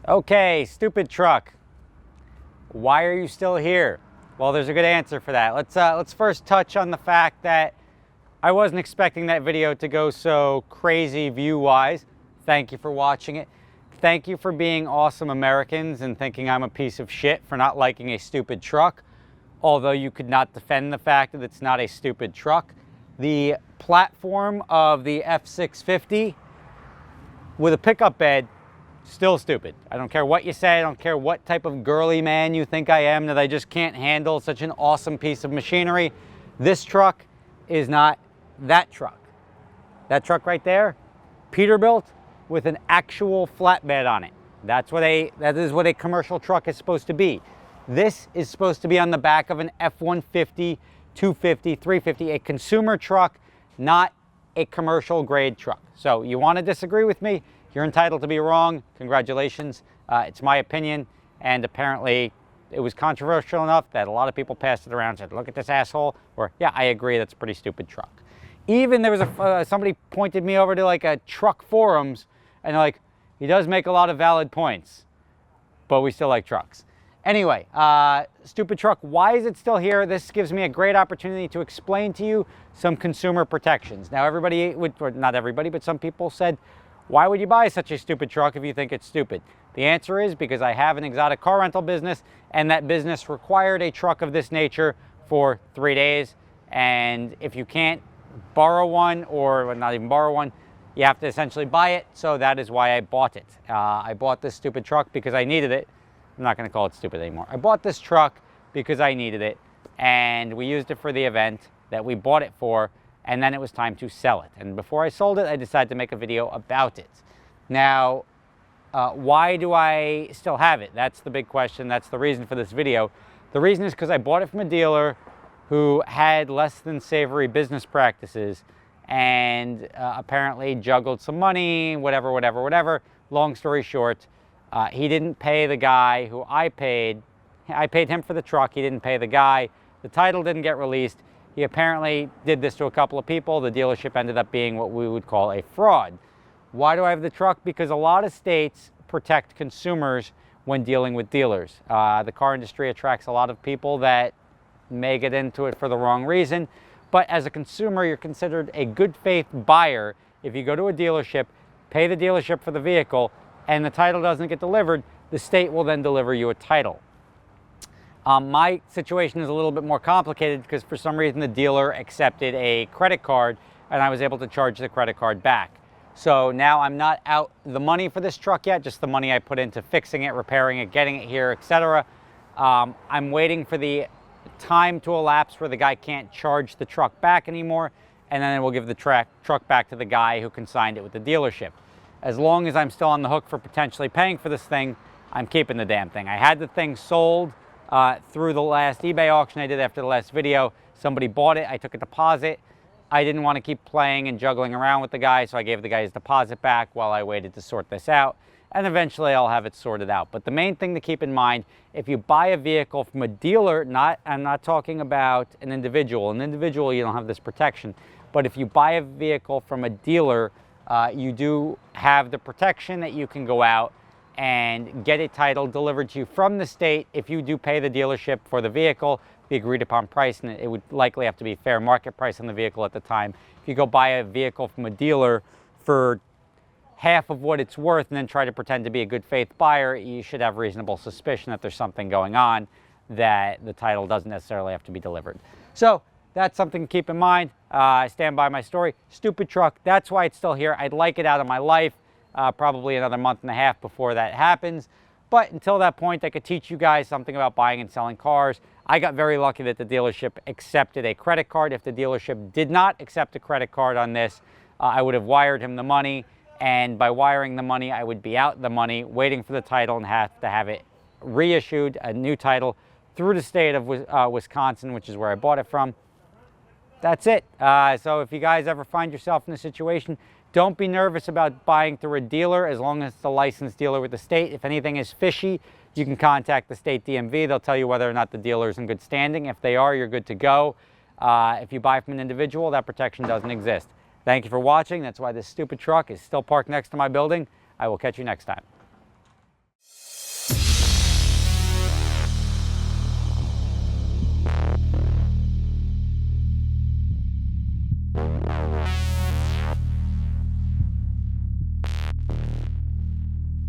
Okay, stupid truck. Why are you still here? Well, there's a good answer for that. Let's first touch on the fact that I wasn't expecting that video to go so crazy view-wise. Thank you for watching it. Thank you for being awesome Americans and thinking I'm a piece of shit for not liking a stupid truck. Although you could not defend the fact that it's not a stupid truck. The platform of the F650 with a pickup bed, still stupid. I don't care what you say. I don't care what type of girly man you think I am, that I just can't handle such an awesome piece of machinery. This truck is not that truck. That truck right there, Peterbilt with an actual flatbed on it. That is what a commercial truck is supposed to be. This is supposed to be on the back of an F-150, 250, 350, a consumer truck, not a commercial grade truck. So you want to disagree with me? You're entitled to be wrong. Congratulations. It's my opinion, and apparently it was controversial enough that a lot of people passed it around and said, look at this asshole, or yeah, I agree, that's a pretty stupid truck. Even there was somebody pointed me over to like a truck forums, and they're like, he does make a lot of valid points, but we still like trucks. Anyway, stupid truck, why is it still here? This gives me a great opportunity to explain to you some consumer protections. Now everybody would, or not everybody, but some people said, why would you buy such a stupid truck if you think it's stupid? The answer is because I have an exotic car rental business, and that business required a truck of this nature for 3 days. And if you can't borrow one, or not even borrow one, you have to essentially buy it. So that is why I bought it. I bought this stupid truck because I needed it. I'm not going to call it stupid anymore. I bought this truck because I needed it, and we used it for the event that we bought it for. And then it was time to sell it. And before I sold it, I decided to make a video about it. Now, why do I still have it? That's the big question. That's the reason for this video. The reason is because I bought it from a dealer who had less than savory business practices and apparently juggled some money, whatever. Long story short, he didn't pay the guy who I paid. I paid him for the truck. He didn't pay the guy. The title didn't get released. He apparently did this to a couple of people. The dealership ended up being what we would call a fraud. Why do I have the truck? Because a lot of states protect consumers when dealing with dealers. The car industry attracts a lot of people that may get into it for the wrong reason. But as a consumer, you're considered a good faith buyer if you go to a dealership, pay the dealership for the vehicle, and the title doesn't get delivered. The state will then deliver you a title. My situation is a little bit more complicated because for some reason the dealer accepted a credit card and I was able to charge the credit card back. So now I'm not out the money for this truck yet, just the money I put into fixing it, repairing it, getting it here, etc. I'm waiting for the time to elapse where the guy can't charge the truck back anymore, and then we'll give the truck back to the guy who consigned it with the dealership. As long as I'm still on the hook for potentially paying for this thing, I'm keeping the damn thing. I had the thing sold through the last eBay auction I did after the last video. Somebody bought it, I took a deposit. I didn't want to keep playing and juggling around with the guy, so I gave the guy his deposit back while I waited to sort this out. And eventually I'll have it sorted out. But the main thing to keep in mind, if you buy a vehicle from a dealer, I'm not talking about an individual. An individual, you don't have this protection. But if you buy a vehicle from a dealer, you do have the protection that you can go out and get a title delivered to you from the state if you do pay the dealership for the vehicle, the agreed upon price, and it would likely have to be fair market price on the vehicle at the time. If you go buy a vehicle from a dealer for half of what it's worth and then try to pretend to be a good faith buyer, you should have reasonable suspicion that there's something going on, that the title doesn't necessarily have to be delivered. So that's something to keep in mind. I stand by my story. Stupid truck, that's why it's still here. I'd like it out of my life. Probably another month and a half before that happens. But until that point, I could teach you guys something about buying and selling cars. I got very lucky that the dealership accepted a credit card. If the dealership did not accept a credit card on this, I would have wired him the money. And by wiring the money, I would be out the money, waiting for the title and have to have it reissued, a new title, through the state of Wisconsin, which is where I bought it from. That's it. So if you guys ever find yourself in a situation, don't be nervous about buying through a dealer as long as it's a licensed dealer with the state. If anything is fishy, you can contact the state DMV. They'll tell you whether or not the dealer is in good standing. If they are, you're good to go. If you buy from an individual, that protection doesn't exist. Thank you for watching. That's why this stupid truck is still parked next to my building. I will catch you next time.